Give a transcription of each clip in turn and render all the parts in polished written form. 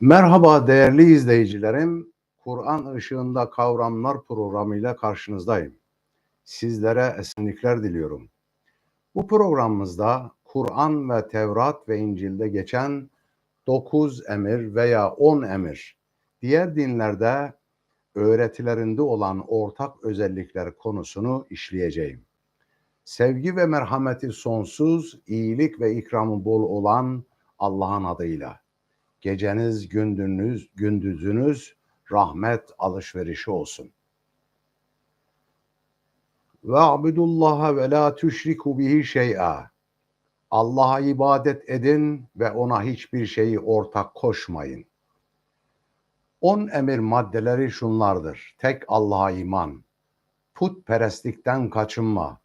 Merhaba değerli izleyicilerim. Kur'an Işığında Kavramlar programıyla karşınızdayım. Sizlere esenlikler diliyorum. Bu programımızda Kur'an ve Tevrat ve İncil'de geçen 9 emir veya 10 emir, diğer dinlerde öğretilerinde olan ortak özellikler konusunu işleyeceğim. Sevgi ve merhameti sonsuz, iyilik ve ikramı bol olan Allah'ın adıyla. Geceniz, gündüzünüz rahmet alışverişi olsun. Ve abudullaha ve la tüşriku bihi şey'a. Allah'a ibadet edin ve ona hiçbir şeyi ortak koşmayın. 10 emir maddeleri şunlardır. Tek Allah'a iman, putperestlikten kaçınma,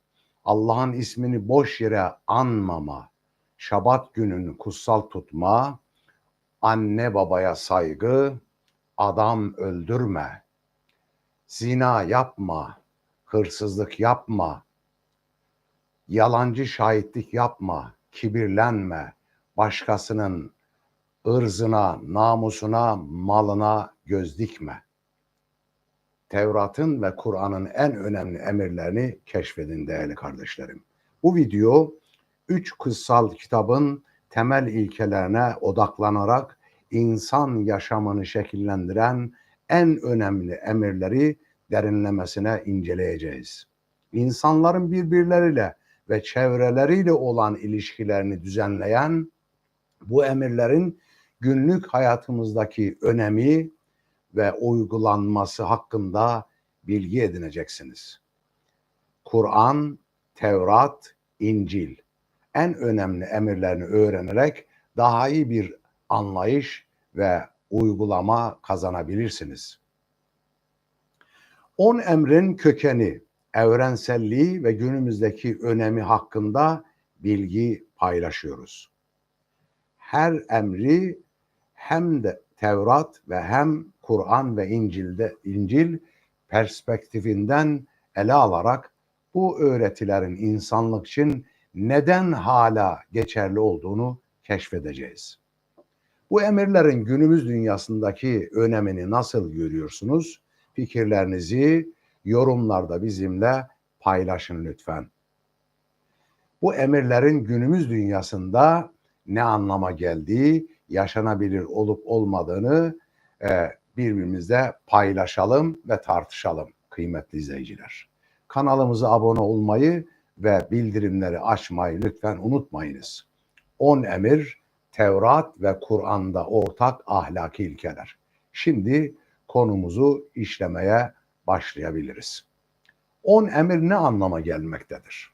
Allah'ın ismini boş yere anmama, Şabat gününü kutsal tutma, anne babaya saygı, adam öldürme, zina yapma, hırsızlık yapma, yalancı şahitlik yapma, kibirlenme, başkasının ırzına, namusuna, malına göz dikme. Tevrat'ın ve Kur'an'ın en önemli emirlerini keşfedin değerli kardeşlerim. Bu video 3 kutsal kitabın temel ilkelerine odaklanarak insan yaşamını şekillendiren en önemli emirleri derinlemesine inceleyeceğiz. İnsanların birbirleriyle ve çevreleriyle olan ilişkilerini düzenleyen bu emirlerin günlük hayatımızdaki önemi ve uygulanması hakkında bilgi edineceksiniz. Kur'an, Tevrat, İncil en önemli emirlerini öğrenerek daha iyi bir anlayış ve uygulama kazanabilirsiniz. 10 emrin kökeni, evrenselliği ve günümüzdeki önemi hakkında bilgi paylaşıyoruz. Her emri hem de Tevrat ve hem Kur'an ve İncil perspektifinden ele alarak bu öğretilerin insanlık için neden hala geçerli olduğunu keşfedeceğiz. Bu emirlerin günümüz dünyasındaki önemini nasıl görüyorsunuz? Fikirlerinizi yorumlarda bizimle paylaşın lütfen. Bu emirlerin günümüz dünyasında ne anlama geldiği, yaşanabilir olup olmadığını birbirimizle paylaşalım ve tartışalım kıymetli izleyiciler. Kanalımıza abone olmayı ve bildirimleri açmayı lütfen unutmayınız. 10 emir, Tevrat ve Kur'an'da ortak ahlaki ilkeler. Şimdi konumuzu işlemeye başlayabiliriz. 10 emir ne anlama gelmektedir?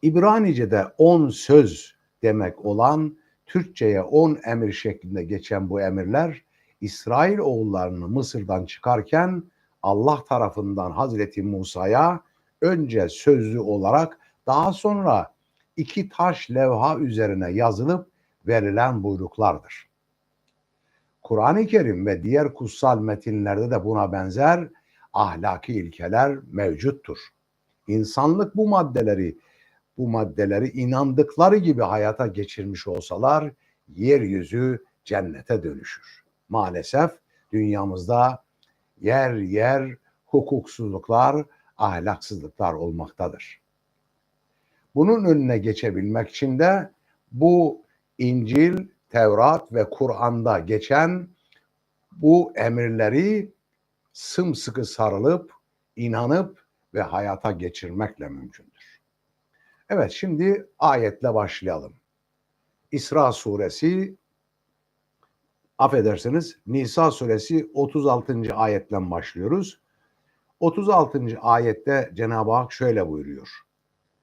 İbranice'de 10 söz demek olan, Türkçe'ye 10 emir şeklinde geçen bu emirler, İsrail oğullarını Mısır'dan çıkarken Allah tarafından Hazreti Musa'ya önce sözlü olarak, daha sonra 2 taş levha üzerine yazılıp verilen buyruklardır. Kur'an-ı Kerim ve diğer kutsal metinlerde de buna benzer ahlaki ilkeler mevcuttur. İnsanlık bu maddeleri inandıkları gibi hayata geçirmiş olsalar yeryüzü cennete dönüşür. Maalesef dünyamızda yer yer hukuksuzluklar, ahlaksızlıklar olmaktadır. Bunun önüne geçebilmek için de bu İncil, Tevrat ve Kur'an'da geçen bu emirleri sımsıkı sarılıp, inanıp ve hayata geçirmekle mümkündür. Evet, şimdi ayetle başlayalım. İsra suresi, Nisa suresi 36. ayetten başlıyoruz. 36. ayette Cenab-ı Hak şöyle buyuruyor.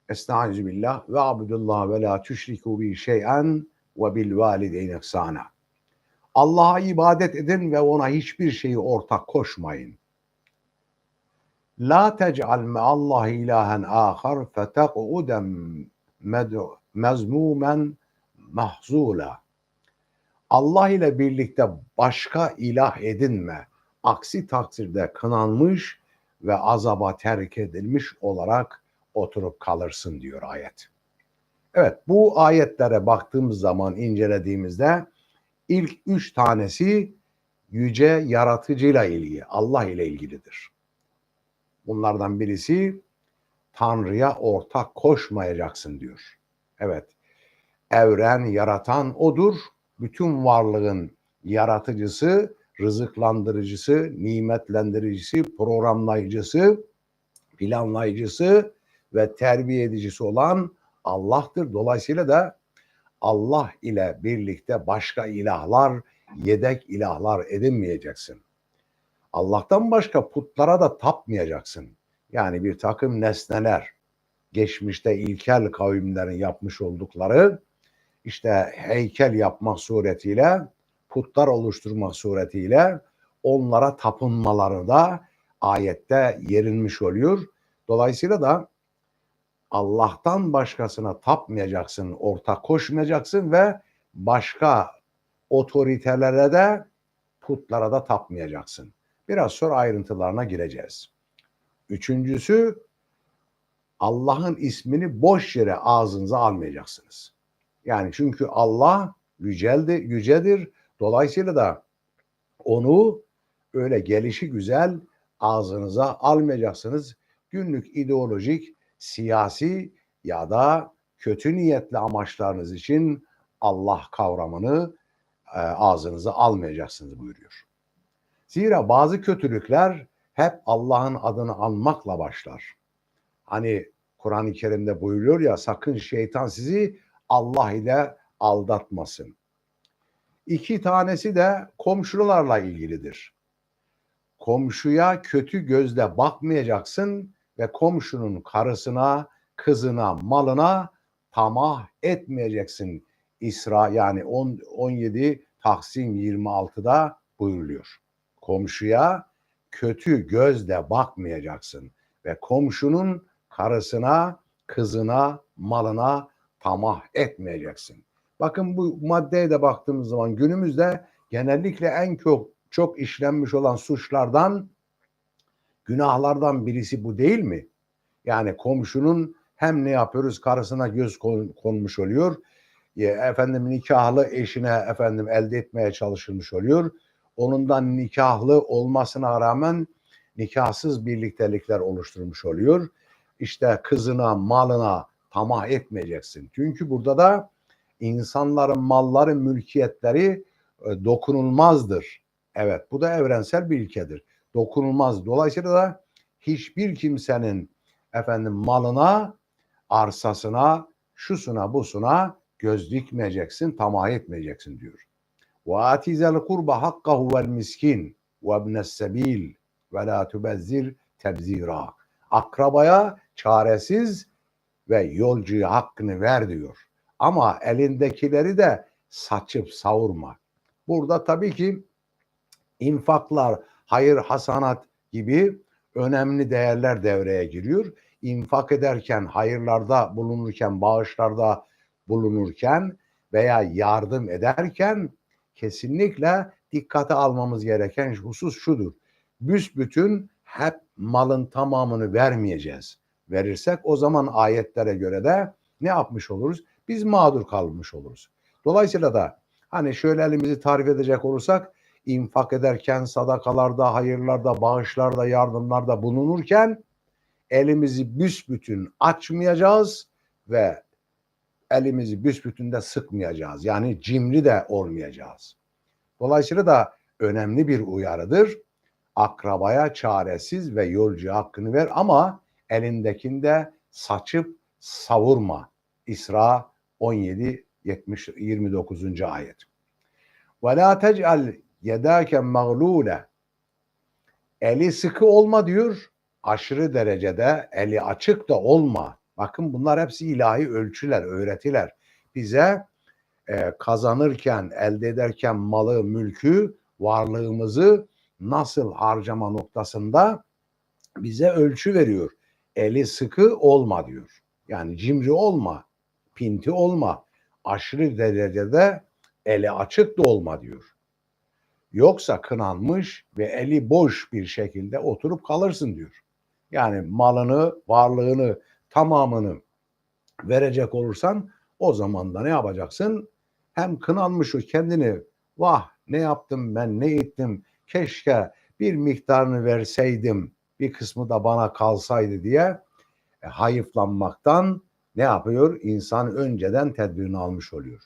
Estağfirullah ve abdullah ve la tüşriku bi şey'en ve bil valideyni ihsana. Allah'a ibadet edin ve ona hiçbir şeyi ortak koşmayın. La tec'al me'allahi ilahen ahar fetek'uden mezmumen mahzula. Allah ile birlikte başka ilah edinme. Aksi takdirde kınanmış ve azaba terk edilmiş olarak oturup kalırsın diyor ayet. Evet, bu ayetlere baktığımız zaman, incelediğimizde İlk 3 tanesi yüce yaratıcıyla ilgili, Allah ile ilgilidir. Bunlardan birisi Tanrı'ya ortak koşmayacaksın diyor. Evet, evren yaratan O'dur. Bütün varlığın yaratıcısı, rızıklandırıcısı, nimetlendiricisi, programlayıcısı, planlayıcısı ve terbiye edicisi olan Allah'tır. Dolayısıyla da Allah ile birlikte başka ilahlar, yedek ilahlar edinmeyeceksin. Allah'tan başka putlara da tapmayacaksın. Yani bir takım nesneler, geçmişte ilkel kavimlerin yapmış oldukları işte heykel yapmak suretiyle, putlar oluşturmak suretiyle onlara tapınmaları da ayette yerinmiş oluyor. Dolayısıyla da Allah'tan başkasına tapmayacaksın, ortak koşmayacaksın ve başka otoritelere de putlara da tapmayacaksın. Biraz sonra ayrıntılarına gireceğiz. Üçüncüsü, Allah'ın ismini boş yere ağzınıza almayacaksınız. Yani çünkü Allah yücedir. Dolayısıyla da onu öyle gelişi güzel ağzınıza almayacaksınız. Günlük ideolojik, siyasi ya da kötü niyetli amaçlarınız için Allah kavramını ağzınıza almayacaksınız buyuruyor. Zira bazı kötülükler hep Allah'ın adını anmakla başlar. Hani Kur'an-ı Kerim'de buyuruyor ya, sakın şeytan sizi Allah ile aldatmasın. 2 tanesi de komşularla ilgilidir. Komşuya kötü gözle bakmayacaksın ve komşunun karısına, kızına, malına tamah etmeyeceksin. İsra yani 17 Taksim 26'da buyuruluyor. Komşuya kötü gözle bakmayacaksın ve komşunun karısına, kızına, malına tamah etmeyeceksin. Bakın bu maddeye de baktığımız zaman günümüzde genellikle en çok işlenmiş olan suçlardan, günahlardan birisi bu değil mi? Yani komşunun hem ne yapıyoruz? Karısına göz konmuş oluyor. Nikahlı eşine elde etmeye çalışılmış oluyor. Onundan nikahlı olmasına rağmen nikahsız birliktelikler oluşturmuş oluyor. İşte kızına, malına tamah etmeyeceksin. Çünkü burada da insanların malları, mülkiyetleri dokunulmazdır. Evet, bu da evrensel bir ilkedir. Dokunulmaz. Dolayısıyla da hiçbir kimsenin malına, arsasına, şusuna, busuna göz dikmeyeceksin, tamah etmeyeceksin diyor. Ve atizel kurba hakkahu vel miskin ve ibnes sebil ve la tubezzir tebzira. Akrabaya çaresiz ve yolcuya hakkını ver diyor. Ama elindekileri de saçıp savurma. Burada tabii ki infaklar, hayır, hasanat gibi önemli değerler devreye giriyor. İnfak ederken, hayırlarda bulunurken, bağışlarda bulunurken veya yardım ederken kesinlikle dikkate almamız gereken husus şudur. Büsbütün hep malın tamamını vermeyeceğiz. Verirsek o zaman ayetlere göre de ne yapmış oluruz? Biz mağdur kalmış oluruz. Dolayısıyla da hani şöyle elimizi tarif edecek olursak, infak ederken, sadakalarda, hayırlarda, bağışlarda, yardımlarda bulunurken elimizi büsbütün açmayacağız ve elimizi büsbütün de sıkmayacağız. Yani cimri de olmayacağız. Dolayısıyla da önemli bir uyarıdır. Akrabaya çaresiz ve yolcuya hakkını ver ama elindekinde saçıp savurma. İsra 17 29. ayet. Ve la tec'al yedâke mağlûle. Eli sıkı olma diyor. Aşırı derecede eli açık da olma. Bakın bunlar hepsi ilahi ölçüler, öğretiler. Bize kazanırken, elde ederken malı, mülkü, varlığımızı nasıl harcama noktasında bize ölçü veriyor. Eli sıkı olma diyor. Yani cimri olma, pinti olma, aşırı derecede eli açık da olma diyor. Yoksa kınanmış ve eli boş bir şekilde oturup kalırsın diyor. Yani malını, varlığını, tamamını verecek olursan o zaman da ne yapacaksın? Hem kınanmış, kendini Vah ne yaptım ben, ne ettim, keşke bir miktarını verseydim, bir kısmı da bana kalsaydı diye hayıflanmaktan ne yapıyor? İnsan önceden tedbirini almış oluyor.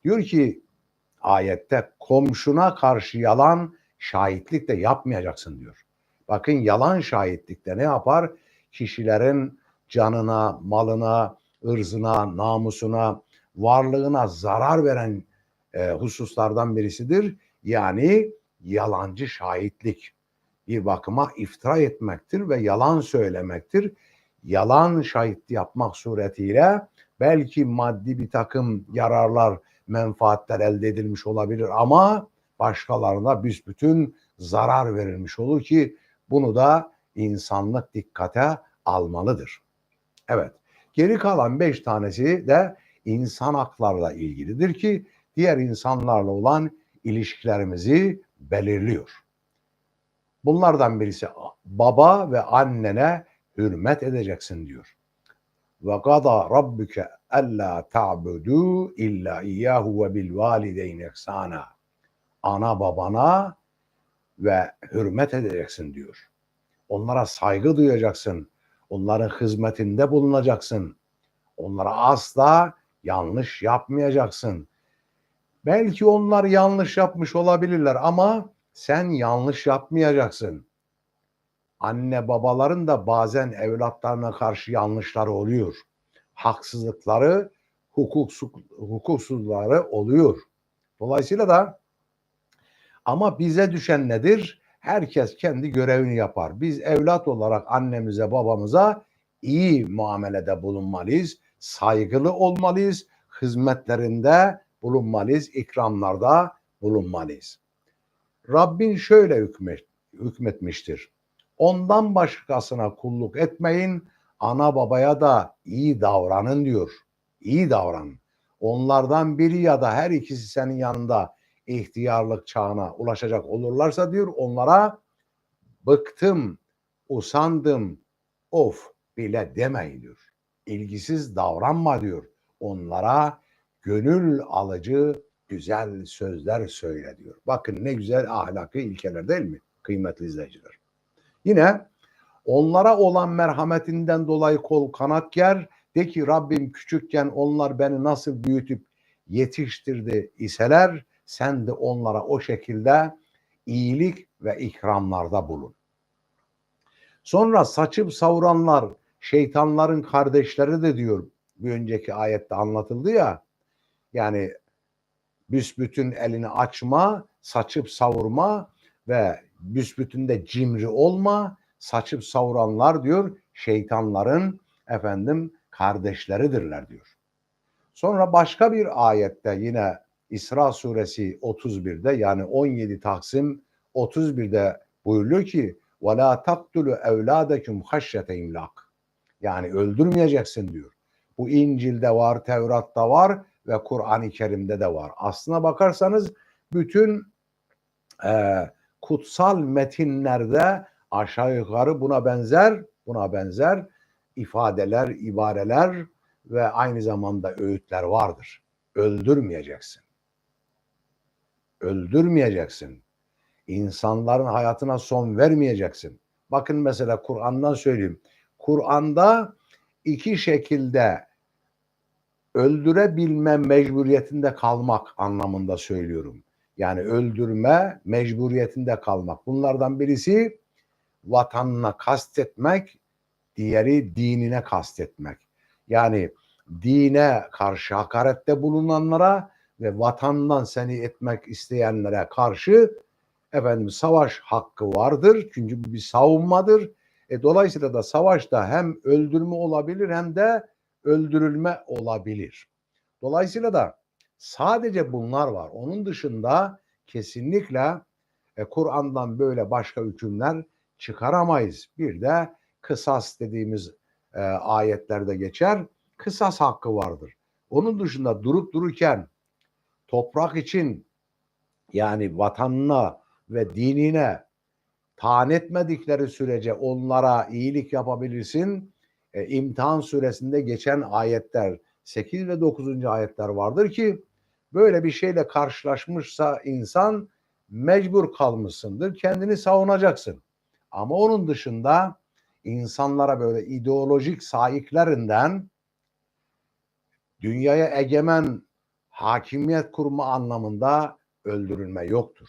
Diyor ki ayette, komşuna karşı yalan şahitlik de yapmayacaksın diyor. Bakın, yalan şahitlikte ne yapar? Kişilerin canına, malına, ırzına, namusuna, varlığına zarar veren hususlardan birisidir. Yani yalancı şahitlik bir bakıma iftira etmektir ve yalan söylemektir. Yalan şahit yapmak suretiyle belki maddi bir takım yararlar, menfaatler elde edilmiş olabilir ama başkalarına büsbütün zarar verilmiş olur ki bunu da insanlık dikkate almalıdır. Evet, geri kalan 5 tanesi de insan haklarla ilgilidir ki diğer insanlarla olan ilişkilerimizi belirliyor. Bunlardan birisi, baba ve annene hürmet edeceksin diyor. Ve gada rabbuke alla ta'budu illa iyyahu ve bil valideyni ihsana. Ana babana ve hürmet edeceksin diyor. Onlara saygı duyacaksın. Onların hizmetinde bulunacaksın. Onlara asla yanlış yapmayacaksın. Belki onlar yanlış yapmış olabilirler ama sen yanlış yapmayacaksın. Anne babaların da bazen evlatlarına karşı yanlışları oluyor. Haksızlıkları, hukuksuzları oluyor. Dolayısıyla da ama bize düşen nedir? Herkes kendi görevini yapar. Biz evlat olarak annemize, babamıza iyi muamelede bulunmalıyız. Saygılı olmalıyız. Hizmetlerinde bulunmalıyız. İkramlarda bulunmalıyız. Rabbin şöyle hükmetmiştir. Ondan başkasına kulluk etmeyin, ana babaya da iyi davranın diyor. İyi davranın. Onlardan biri ya da her ikisi senin yanında ihtiyarlık çağına ulaşacak olurlarsa diyor, onlara bıktım, usandım, of bile demeyin diyor. İlgisiz davranma diyor. Onlara gönül alıcı güzel sözler söyle diyor. Bakın ne güzel ahlaki ilkeler değil mi kıymetli izleyiciler? Yine onlara olan merhametinden dolayı kol kanat ger. De ki Rabbim, küçükken onlar beni nasıl büyütüp yetiştirdi iseler sen de onlara o şekilde iyilik ve ikramlarda bulun. Sonra saçıp savuranlar şeytanların kardeşleri de diyor. Bir önceki ayette anlatıldı ya. Yani büsbütün elini açma, saçıp savurma ve büsbütün de cimri olma. Saçıp savuranlar diyor şeytanların kardeşleridirler diyor. Sonra başka bir ayette yine İsra suresi 31'de yani 17 Taksim 31'de buyuruyor ki وَلَا تَقْتُلُوا اَوْلَادَكُمْ خَشْيَةَ اِمْلَاقٍ. Yani öldürmeyeceksin diyor. Bu İncil'de var, Tevrat'ta var ve Kur'an-ı Kerim'de de var. Aslına bakarsanız bütün kutsal metinlerde aşağı yukarı buna benzer ifadeler, ibareler ve aynı zamanda öğütler vardır. Öldürmeyeceksin. Öldürmeyeceksin. İnsanların hayatına son vermeyeceksin. Bakın mesela Kur'an'dan söyleyeyim. Kur'an'da iki şekilde öldürebilme mecburiyetinde kalmak anlamında söylüyorum. Yani öldürme mecburiyetinde kalmak. Bunlardan birisi vatanına kastetmek, diğeri dinine kastetmek. Yani dine karşı hakarette bulunanlara ve vatandan seni etmek isteyenlere karşı savaş hakkı vardır. Çünkü bu bir savunmadır. Dolayısıyla da savaşta hem öldürme olabilir hem de öldürülme olabilir. Dolayısıyla da sadece bunlar var. Onun dışında kesinlikle Kur'an'dan böyle başka hükümler çıkaramayız. Bir de kısas dediğimiz ayetlerde geçer. Kısas hakkı vardır. Onun dışında durup dururken toprak için yani vatanına ve dinine taan etmedikleri sürece onlara iyilik yapabilirsin. İmtihan suresinde geçen ayetler 8 ve 9. ayetler vardır ki Böyle bir şeyle karşılaşmışsa insan mecbur kalmışsındır. Kendini savunacaksın. Ama onun dışında insanlara böyle ideolojik sahiklerinden dünyaya egemen hakimiyet kurma anlamında öldürülme yoktur.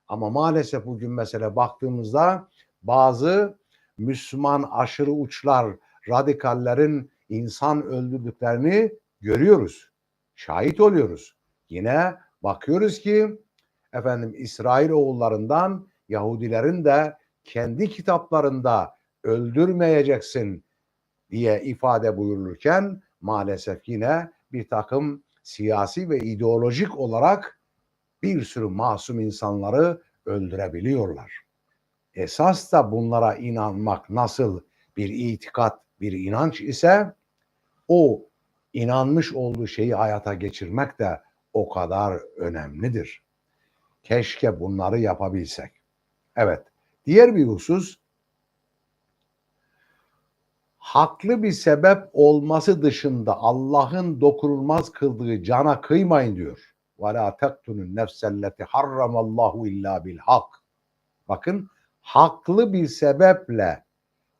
Ama maalesef bugün mesela baktığımızda bazı Müslüman aşırı uçlar, radikallerin insan öldürdüklerini görüyoruz. Şahit oluyoruz. Yine bakıyoruz ki efendim İsrail oğullarından Yahudilerin de kendi kitaplarında öldürmeyeceksin diye ifade buyurulurken maalesef yine bir takım siyasi ve ideolojik olarak bir sürü masum insanları öldürebiliyorlar. Esas da bunlara inanmak nasıl bir itikat, bir inanç ise o inanmış olduğu şeyi hayata geçirmek de o kadar önemlidir. Keşke bunları yapabilsek. Evet. Diğer bir husus, haklı bir sebep olması dışında Allah'ın dokunulmaz kıldığı cana kıymayın diyor. وَلَا تَقْتُلُ النَّفْسَ الَّتِي حَرَّمَ اللّٰهُ اِلَّا بِالْحَقِّ. Bakın, haklı bir sebeple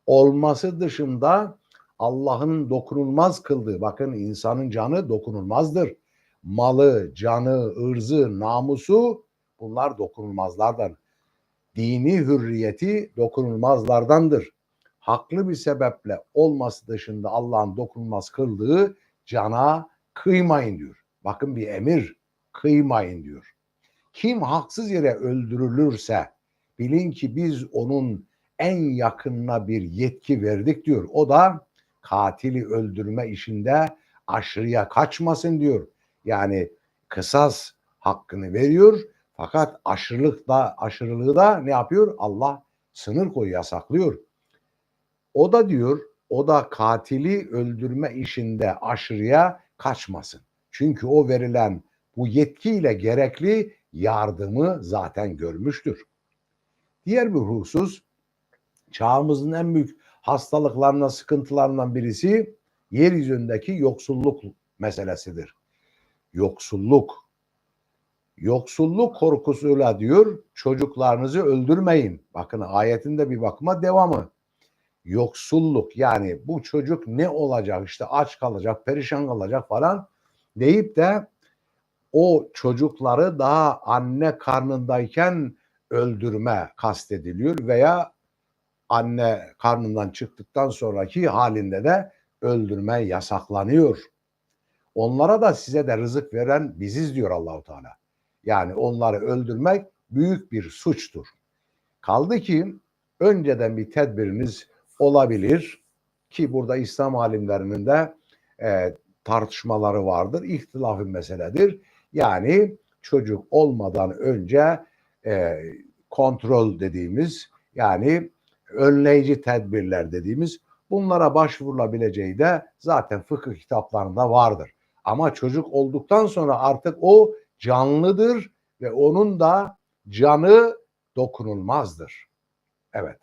olması dışında Allah'ın dokunulmaz kıldığı, bakın insanın canı dokunulmazdır. Malı, canı, ırzı, namusu bunlar dokunulmazlardan. Dini hürriyeti dokunulmazlardandır. Haklı bir sebeple olması dışında Allah'ın dokunulmaz kıldığı cana kıymayın diyor. Bakın bir emir, kıymayın diyor. Kim haksız yere öldürülürse bilin ki biz onun en yakınına bir yetki verdik diyor. O da katili öldürme işinde aşırıya kaçmasın diyor. Yani kısas hakkını veriyor fakat aşırılığı da ne yapıyor? Allah sınır koyuyor, yasaklıyor. O da diyor, o da katili öldürme işinde aşırıya kaçmasın. Çünkü o verilen bu yetkiyle gerekli yardımı zaten görmüştür. Diğer bir husus, çağımızın en büyük hastalıklarından, sıkıntılarından birisi yeryüzündeki yoksulluk meselesidir. Yoksulluk. Yoksulluk korkusuyla diyor, çocuklarınızı öldürmeyin. Bakın ayetin de bir bakıma devamı. Yoksulluk, yani bu çocuk ne olacak, işte aç kalacak, perişan kalacak falan deyip de o çocukları daha anne karnındayken öldürme kastediliyor veya anne karnından çıktıktan sonraki halinde de öldürme yasaklanıyor. Onlara da size de rızık veren biziz diyor Allahu Teala. Yani onları öldürmek büyük bir suçtur. Kaldı ki önceden bir tedbiriniz olabilir ki burada İslam alimlerinin de tartışmaları vardır. İhtilafı meseledir. Yani çocuk olmadan önce kontrol dediğimiz, yani önleyici tedbirler dediğimiz, bunlara başvurulabileceği de zaten fıkıh kitaplarında vardır. Ama çocuk olduktan sonra artık o canlıdır ve onun da canı dokunulmazdır. Evet.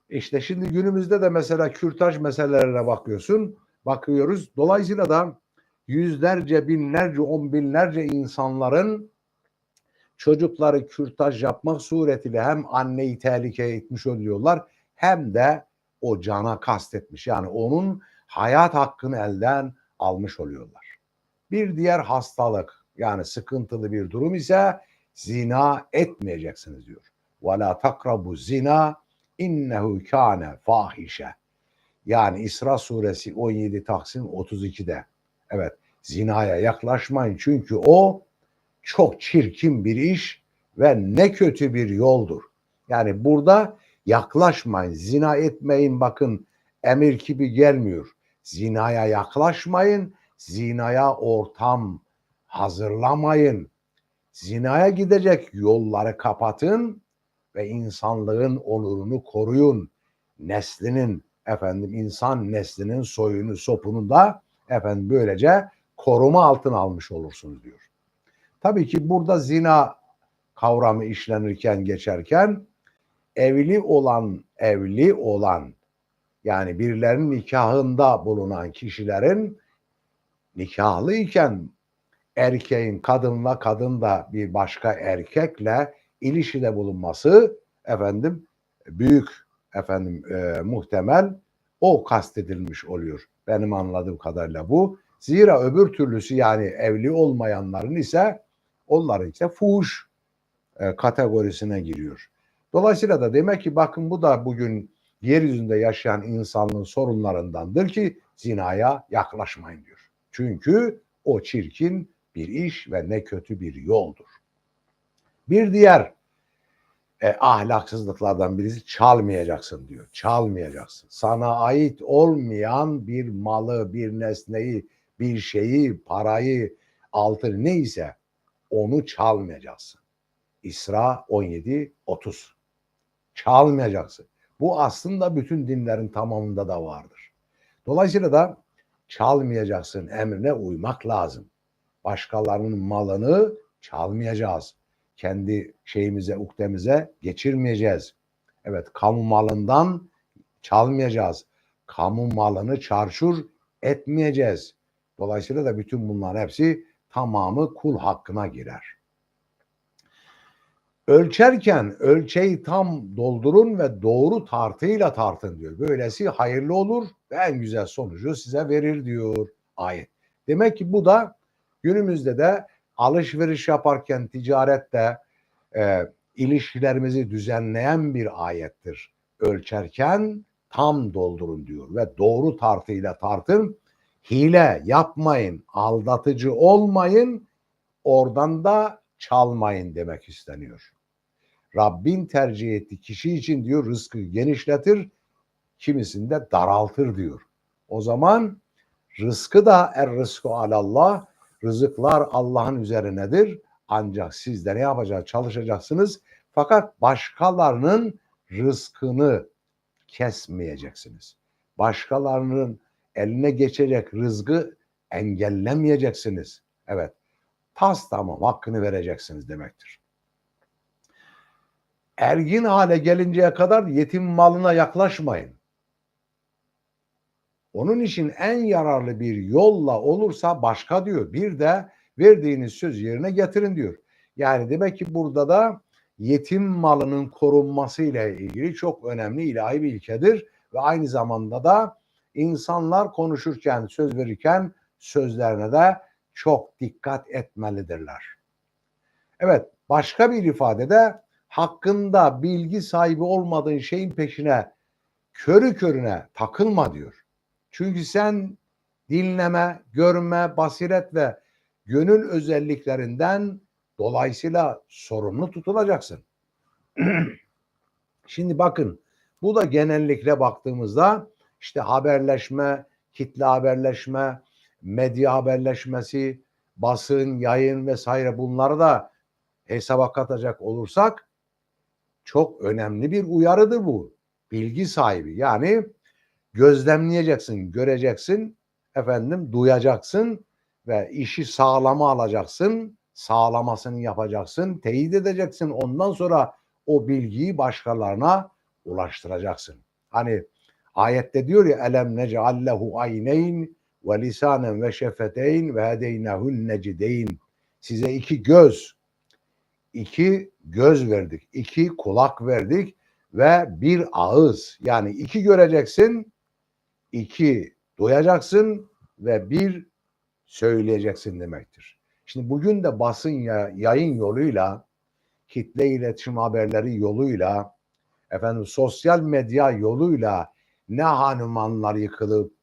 İşte şimdi günümüzde de mesela kürtaj meselelerine bakıyoruz. Dolayısıyla da yüzlerce, binlerce, on binlerce insanların çocukları kürtaj yapmak suretiyle hem anneyi tehlikeye etmiş oluyorlar hem de o cana kastetmiş. Yani onun hayat hakkını elden almış oluyorlar. Bir diğer hastalık, yani sıkıntılı bir durum ise zina etmeyeceksiniz diyor. وَلَا تَقْرَبُوا zina innehu kâne fâhişe. Yani İsra suresi 17 Taksim 32'de. Evet, zinaya yaklaşmayın çünkü o çok çirkin bir iş ve ne kötü bir yoldur. Yani burada yaklaşmayın, zina etmeyin, bakın emir gibi gelmiyor. Zinaya yaklaşmayın, zinaya ortam hazırlamayın. Zinaya gidecek yolları kapatın ve insanlığın onurunu koruyun. İnsan neslinin soyunu, sopunu da böylece koruma altına almış olursunuz diyor. Tabii ki burada zina kavramı işlenirken, geçerken evli olan yani birilerinin nikahında bulunan kişilerin nikahlıyken erkeğin kadınla, kadın da bir başka erkekle ilişkide bulunması büyük muhtemel o kastedilmiş oluyor. Benim anladığım kadarıyla bu. Zira öbür türlüsü yani evli olmayanların ise onların ise fuhuş kategorisine giriyor. Dolayısıyla da demek ki bakın bu da bugün yeryüzünde yaşayan insanlığın sorunlarındandır ki zinaya yaklaşmayın diyor. Çünkü o çirkin bir iş ve ne kötü bir yoldur. Bir diğer ahlaksızlıklardan birisi çalmayacaksın diyor. Çalmayacaksın. Sana ait olmayan bir malı, bir nesneyi, bir şeyi, parayı, altını neyse onu çalmayacaksın. İsra 17-30. Çalmayacaksın. Bu aslında bütün dinlerin tamamında da vardır. Dolayısıyla da çalmayacaksın emrine uymak lazım. Başkalarının malını çalmayacağız. Kendi şeyimize, ukdemize geçirmeyeceğiz. Evet, kamu malından çalmayacağız. Kamu malını çarçur etmeyeceğiz. Dolayısıyla da bütün bunların hepsi tamamı kul hakkına girer. Ölçerken ölçeyi tam doldurun ve doğru tartıyla tartın diyor. Böylesi hayırlı olur ve en güzel sonucu size verir diyor ayet. Demek ki bu da günümüzde de alışveriş yaparken ticarette ilişkilerimizi düzenleyen bir ayettir. Ölçerken tam doldurun diyor ve doğru tartıyla tartın. Hile yapmayın, aldatıcı olmayın, oradan da çalmayın demek isteniyor. Rabbin tercih ettiği kişi için diyor rızkı genişletir, kimisinde daraltır diyor. O zaman rızkı da rızku alallah, rızıklar Allah'ın üzerinedir. Ancak siz de ne yapacaksınız? Çalışacaksınız. Fakat başkalarının rızkını kesmeyeceksiniz. Başkalarının eline geçecek rızkı engellemeyeceksiniz. Evet, tas tamam hakkını vereceksiniz demektir. Ergin hale gelinceye kadar yetim malına yaklaşmayın. Onun için en yararlı bir yolla olursa başka diyor. Bir de verdiğiniz söz yerine getirin diyor. Yani demek ki burada da yetim malının korunması ile ilgili çok önemli ilahi bir ilkedir. Ve aynı zamanda da insanlar konuşurken, söz verirken sözlerine de çok dikkat etmelidirler. Evet, başka bir ifadede hakkında bilgi sahibi olmadığın şeyin peşine körü körüne takılma diyor. Çünkü sen dinleme, görme, basiret ve gönül özelliklerinden dolayısıyla sorumlu tutulacaksın. Şimdi bakın, bu da genellikle baktığımızda işte haberleşme, kitle haberleşme, medya haberleşmesi, basın, yayın vesaire bunları da hesaba katacak olursak çok önemli bir uyarıdır bu. Bilgi sahibi yani gözlemleyeceksin, göreceksin, duyacaksın ve işi sağlama alacaksın, sağlamasını yapacaksın, teyit edeceksin. Ondan sonra o bilgiyi başkalarına ulaştıracaksın. Hani ayette diyor ya elem nec'allehu ayneyn ve lisanen ve şefeteyn ve hedeynehun necideyn. Size iki göz verdik, iki kulak verdik ve bir ağız. Yani iki göreceksin, iki duyacaksın ve bir söyleyeceksin demektir. Şimdi bugün de basın yayın yoluyla, kitle iletişim haberleri yoluyla, sosyal medya yoluyla ne hanımanlar yıkılıp,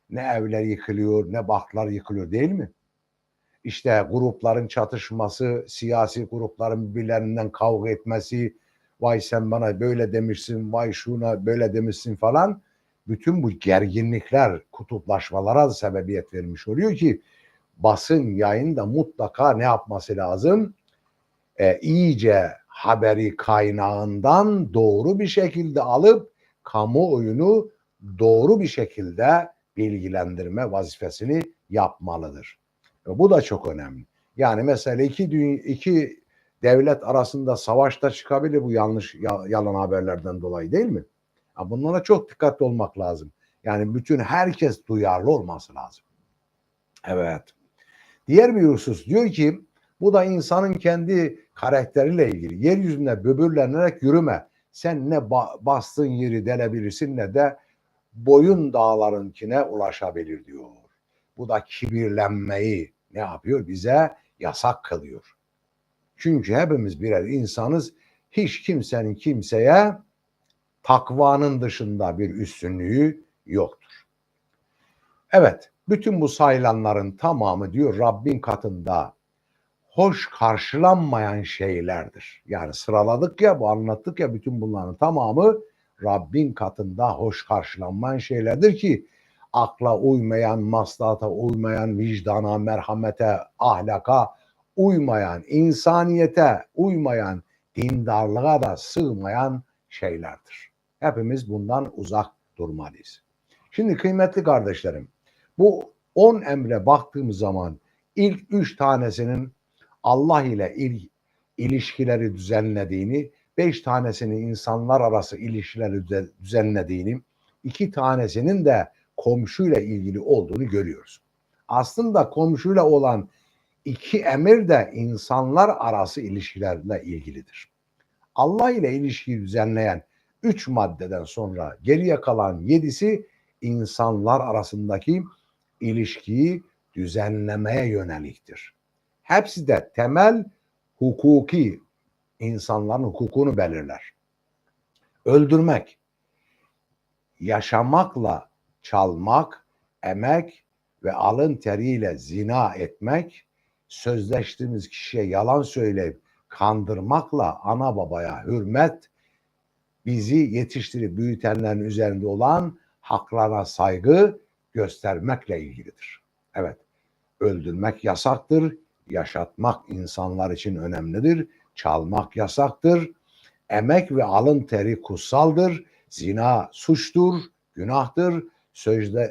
ne evler yıkılıyor, ne banklar yıkılıyor değil mi? İşte grupların çatışması, siyasi grupların birbirlerinden kavga etmesi, vay sen bana böyle demişsin, vay şuna böyle demişsin falan. Bütün bu gerginlikler kutuplaşmalara sebebiyet vermiş oluyor ki basın yayında mutlaka ne yapması lazım? İyice haberi kaynağından doğru bir şekilde alıp kamuoyunu doğru bir şekilde bilgilendirme vazifesini yapmalıdır. Bu da çok önemli. Yani mesela iki devlet arasında savaşta çıkabilir bu yalan haberlerden dolayı değil mi? Bunlara çok dikkatli olmak lazım. Yani bütün herkes duyarlı olması lazım. Evet. Diğer bir husus diyor ki bu da insanın kendi karakteriyle ilgili. Yeryüzünde böbürlenerek yürüme. Sen ne bastığın yeri delebilirsin ne de boyun dağlarınkine ulaşabilir diyor. Bu da kibirlenmeyi ne yapıyor? Bize yasak kılıyor. Çünkü hepimiz birer insanız. Hiç kimsenin kimseye takvanın dışında bir üstünlüğü yoktur. Evet, bütün bu sayılanların tamamı diyor Rabbin katında hoş karşılanmayan şeylerdir. Yani sıraladık ya, bu anlattık ya, bütün bunların tamamı Rabbin katında hoş karşılanmayan şeylerdir ki akla uymayan, maslahata uymayan, vicdana, merhamete, ahlaka uymayan, insaniyete uymayan, dindarlığa da sığmayan şeylerdir. Hepimiz bundan uzak durmalıyız. Şimdi kıymetli kardeşlerim, bu 10 emre baktığımız zaman ilk 3 tanesinin Allah ile ilişkileri düzenlediğini, 5 tanesinin insanlar arası ilişkileri düzenlediğini, 2 tanesinin de komşuyla ilgili olduğunu görüyoruz. Aslında komşuyla olan 2 emir de insanlar arası ilişkilerle ilgilidir. Allah ile ilişkiyi düzenleyen 3 maddeden sonra geriye kalan 7'si insanlar arasındaki ilişkiyi düzenlemeye yöneliktir. Hepsi de temel hukuki, insanların hukukunu belirler. Öldürmek, yaşamakla çalmak, emek ve alın teriyle zina etmek, sözleştiğimiz kişiye yalan söyleyip kandırmakla ana babaya hürmet, bizi yetiştirip büyütenlerin üzerinde olan haklarına saygı göstermekle ilgilidir. Evet, öldürmek yasaktır, yaşatmak insanlar için önemlidir, çalmak yasaktır, emek ve alın teri kutsaldır, zina suçtur, günahtır,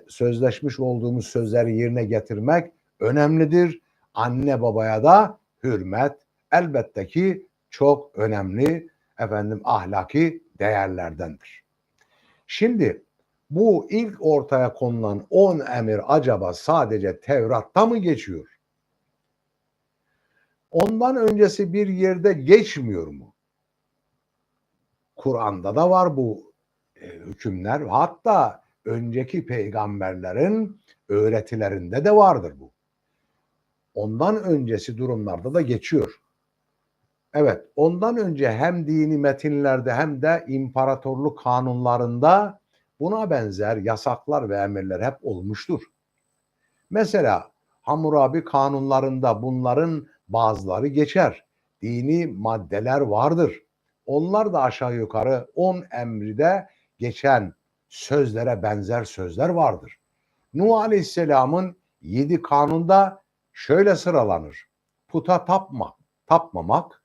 sözleşmiş olduğumuz sözleri yerine getirmek önemlidir, anne babaya da hürmet elbette ki çok önemli ahlaki değerlerdendir. Şimdi bu ilk ortaya konulan 10 emir acaba sadece Tevrat'ta mı geçiyor? Ondan öncesi bir yerde geçmiyor mu? Kur'an'da da var bu hükümler. Hatta önceki peygamberlerin öğretilerinde de vardır bu. Ondan öncesi durumlarda da geçiyor. Evet, ondan önce hem dini metinlerde hem de imparatorluk kanunlarında buna benzer yasaklar ve emirler hep olmuştur. Mesela Hammurabi kanunlarında bunların bazıları geçer. Dini maddeler vardır. Onlar da aşağı yukarı 10 emride geçen sözlere benzer sözler vardır. Nuh Aleyhisselam'ın 7 kanunda şöyle sıralanır. Puta tapmamak,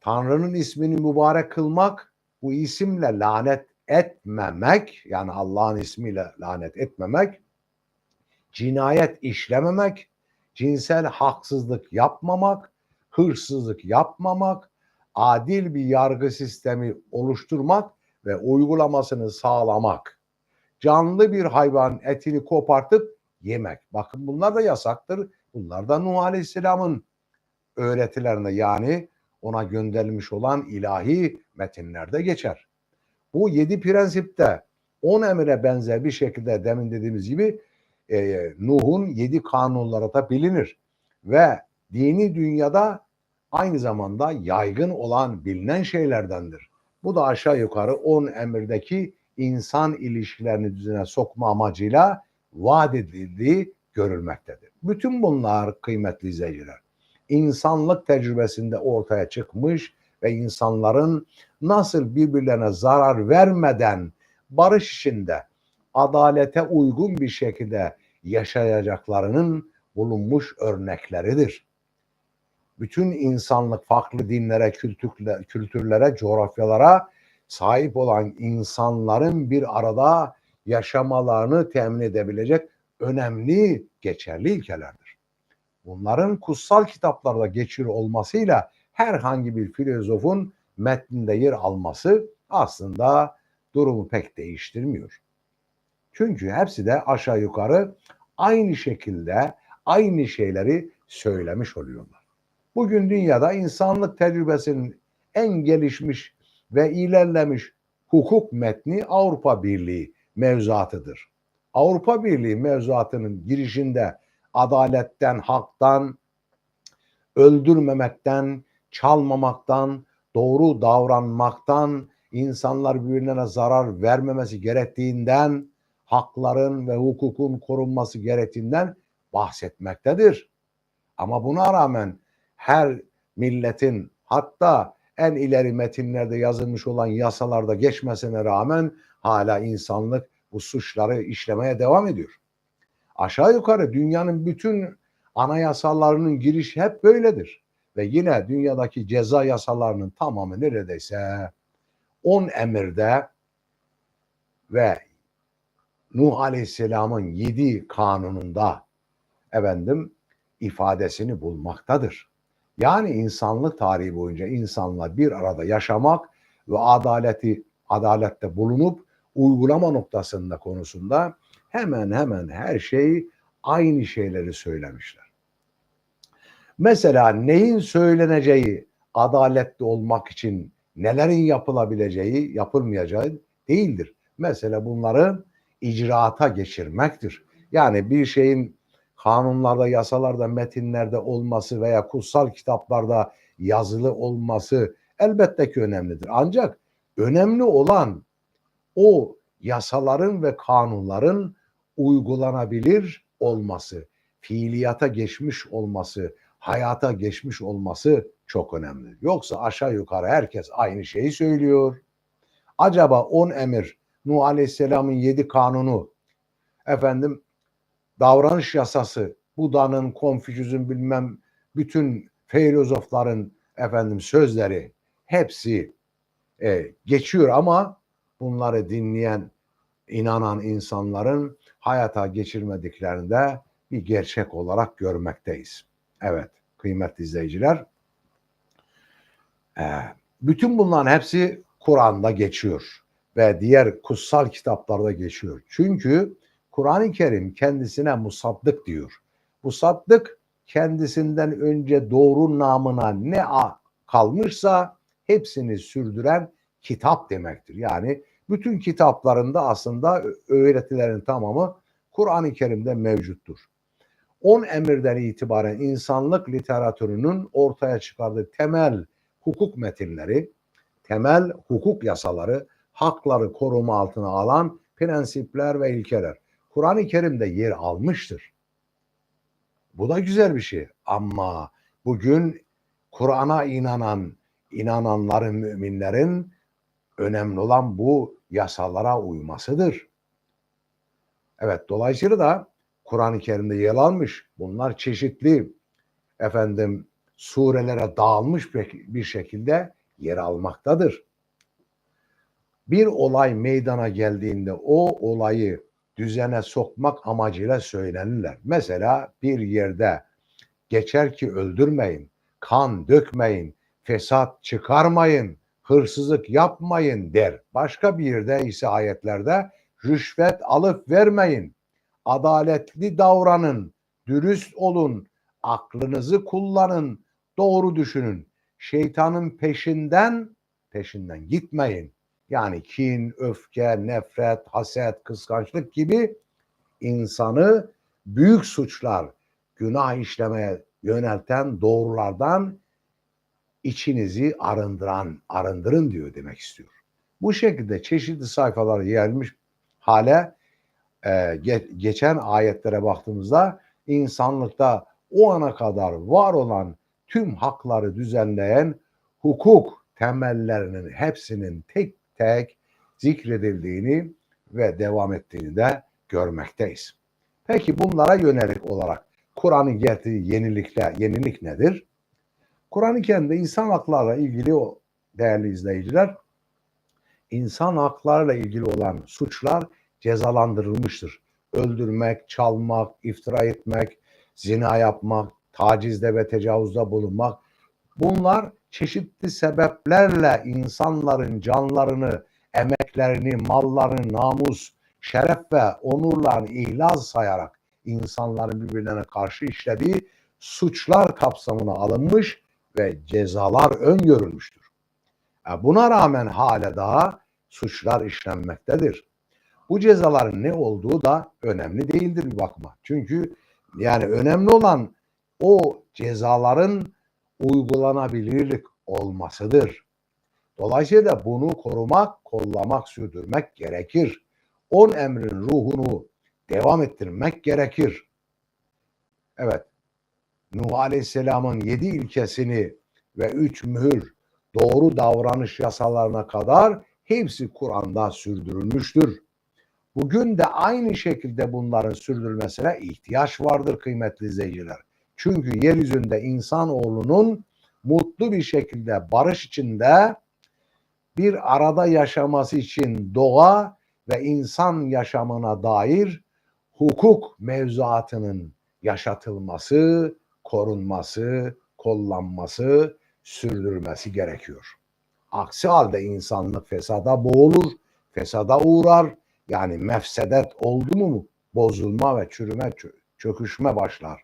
Tanrı'nın ismini mübarek kılmak, bu isimle lanet etmemek, yani Allah'ın ismiyle lanet etmemek, cinayet işlememek, cinsel haksızlık yapmamak, hırsızlık yapmamak, adil bir yargı sistemi oluşturmak ve uygulamasını sağlamak, canlı bir hayvan etini kopartıp yemek. Bakın bunlar da yasaktır. Bunlar da Nuh Aleyhisselam'ın öğretilerinde, yani ona gönderilmiş olan ilahi metinlerde geçer. Bu 7 prensipte 10 emire benzer bir şekilde demin dediğimiz gibi Nuh'un 7 kanunları da bilinir. Ve dini dünyada aynı zamanda yaygın olan bilinen şeylerdendir. Bu da aşağı yukarı 10 emirdeki insan ilişkilerini düzene sokma amacıyla vaat edildiği görülmektedir. Bütün bunlar kıymetli izleyiciler, insanlık tecrübesinde ortaya çıkmış ve insanların nasıl birbirlerine zarar vermeden barış içinde adalete uygun bir şekilde yaşayacaklarının bulunmuş örnekleridir. Bütün insanlık farklı dinlere, kültürlere, coğrafyalara sahip olan insanların bir arada yaşamalarını temin edebilecek önemli, geçerli ilkelerdir. Bunların kutsal kitaplarda geçiyor olmasıyla herhangi bir filozofun metninde yer alması aslında durumu pek değiştirmiyor. Çünkü hepsi de aşağı yukarı aynı şekilde aynı şeyleri söylemiş oluyorlar. Bugün dünyada insanlık tecrübesinin en gelişmiş ve ilerlemiş hukuk metni Avrupa Birliği mevzuatıdır. Avrupa Birliği mevzuatının girişinde adaletten, haktan, öldürmemekten, çalmamaktan, doğru davranmaktan, insanlar birbirine zarar vermemesi gerektiğinden, hakların ve hukukun korunması gerektiğinden bahsetmektedir. Ama buna rağmen her milletin, hatta en ileri metinlerde yazılmış olan yasalarda geçmesine rağmen hala insanlık bu suçları işlemeye devam ediyor. Aşağı yukarı dünyanın bütün anayasalarının girişi hep böyledir. Ve yine dünyadaki ceza yasalarının tamamı neredeyse 10 emirde ve Nuh Aleyhisselam'ın 7 kanununda ifadesini bulmaktadır. Yani insanlık tarihi boyunca insanlar bir arada yaşamak ve adalette bulunup uygulama noktasında konusunda hemen hemen her şeyi aynı şeyleri söylemişler. Mesela neyin söyleneceği, adaletli olmak için nelerin yapılabileceği, yapılmayacağı değildir. Mesela bunları icraata geçirmektir. Yani bir şeyin kanunlarda, yasalarda, metinlerde olması veya kutsal kitaplarda yazılı olması elbette ki önemlidir. Ancak önemli olan o yasaların ve kanunların uygulanabilir olması, fiiliyata geçmiş olması, hayata geçmiş olması çok önemli. Yoksa aşağı yukarı herkes aynı şeyi söylüyor. Acaba 10 emir, Nuh Aleyhisselam'ın 7 kanunu, davranış yasası, Buda'nın, Konfüçyüs'ün bilmem bütün filozofların sözleri hepsi geçiyor ama bunları dinleyen, inanan insanların hayata geçirmediklerinde bir gerçek olarak görmekteyiz. Evet, kıymetli izleyiciler, bütün bunların hepsi Kur'an'da geçiyor ve diğer kutsal kitaplarda geçiyor. Çünkü Kur'an-ı Kerim kendisine musaddık diyor. Musaddık kendisinden önce doğru namına ne kalmışsa hepsini sürdüren kitap demektir. Yani bütün kitaplarında aslında öğretilerin tamamı Kur'an-ı Kerim'de mevcuttur. 10 emirden itibaren insanlık literatürünün ortaya çıkardığı temel hukuk metinleri, temel hukuk yasaları, hakları koruma altına alan prensipler ve ilkeler Kur'an-ı Kerim'de yer almıştır. Bu da güzel bir şey ama bugün Kur'an'a inananların, müminlerin önemli olan bu yasalara uymasıdır. Evet, dolayısıyla da Kur'an-ı Kerim'de yer almış. Bunlar çeşitli surelere dağılmış bir şekilde yer almaktadır. Bir olay meydana geldiğinde o olayı düzene sokmak amacıyla söylenirler. Mesela bir yerde geçer ki öldürmeyin, kan dökmeyin, fesat çıkarmayın, hırsızlık yapmayın der. Başka bir yerde ise ayetlerde rüşvet alıp vermeyin, adaletli davranın, dürüst olun, aklınızı kullanın, doğru düşünün, şeytanın peşinden gitmeyin. Yani kin, öfke, nefret, haset, kıskançlık gibi insanı büyük suçlar, günah işlemeye yönelten doğrulardan içinizi arındırın diyor demek istiyor. Bu şekilde çeşitli sayfalara yayılmış hale geçen ayetlere baktığımızda insanlıkta o ana kadar var olan tüm hakları düzenleyen hukuk temellerinin hepsinin tek tek zikredildiğini ve devam ettiğini de görmekteyiz. Peki bunlara yönelik olarak Kur'an'ın getirdiği yenilik nedir? Kur'an-ı Kerim'de insan haklarıyla ilgili değerli izleyiciler, insan haklarıyla ilgili olan suçlar cezalandırılmıştır. Öldürmek, çalmak, iftira etmek, zina yapmak, tacizde ve tecavüzde bulunmak, bunlar çeşitli sebeplerle insanların canlarını, emeklerini, mallarını, namus, şeref ve onurlarını ihlal sayarak insanların birbirlerine karşı işlediği suçlar kapsamına alınmış ve cezalar öngörülmüştür. Buna rağmen hala daha suçlar işlenmektedir. Bu cezaların ne olduğu da önemli değildir bir bakıma. Çünkü yani önemli olan o cezaların uygulanabilirlik olmasıdır. Dolayısıyla bunu korumak, kollamak, sürdürmek gerekir. 10 emrin ruhunu devam ettirmek gerekir. Evet, Nuh Aleyhisselam'ın 7 ilkesini ve 3 mühür doğru davranış yasalarına kadar hepsi Kur'an'da sürdürülmüştür. Bugün de aynı şekilde bunların sürdürülmesine ihtiyaç vardır kıymetli izleyiciler. Çünkü yeryüzünde insanoğlunun mutlu bir şekilde barış içinde bir arada yaşaması için doğa ve insan yaşamına dair hukuk mevzuatının yaşatılması, korunması, kollanması, sürdürülmesi gerekiyor. Aksi halde insanlık fesada boğulur, fesada uğrar. Yani mefsedet oldu mu bozulma ve çürüme, çöküşme başlar.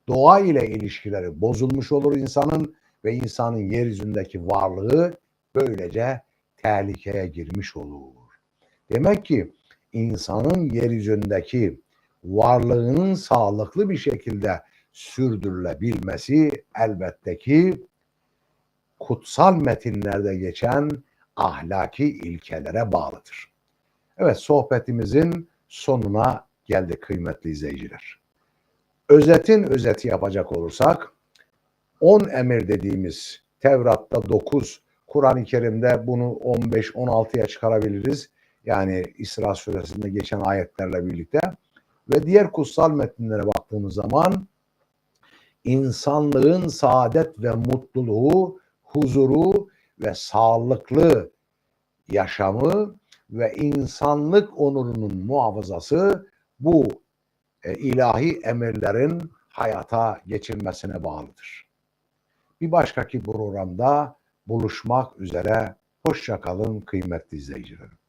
Doğa ile ilişkileri bozulmuş olur insanın ve insanın yeryüzündeki varlığı böylece tehlikeye girmiş olur. Demek ki insanın yeryüzündeki varlığının sağlıklı bir şekilde sürdürülebilmesi elbette ki kutsal metinlerde geçen ahlaki ilkelere bağlıdır. Evet, sohbetimizin sonuna geldik kıymetli izleyiciler. Özetin özeti yapacak olursak 10 emir dediğimiz Tevrat'ta 9, Kur'an-ı Kerim'de bunu 15-16'ya çıkarabiliriz. Yani İsra suresinde geçen ayetlerle birlikte ve diğer kutsal metinlere baktığımız zaman insanlığın saadet ve mutluluğu, huzuru ve sağlıklı yaşamı ve insanlık onurunun muhafazası bu ilahi emirlerin hayata geçirmesine bağlıdır. Bir başkaki programda buluşmak üzere. Hoşça kalın kıymetli izleyicilerim.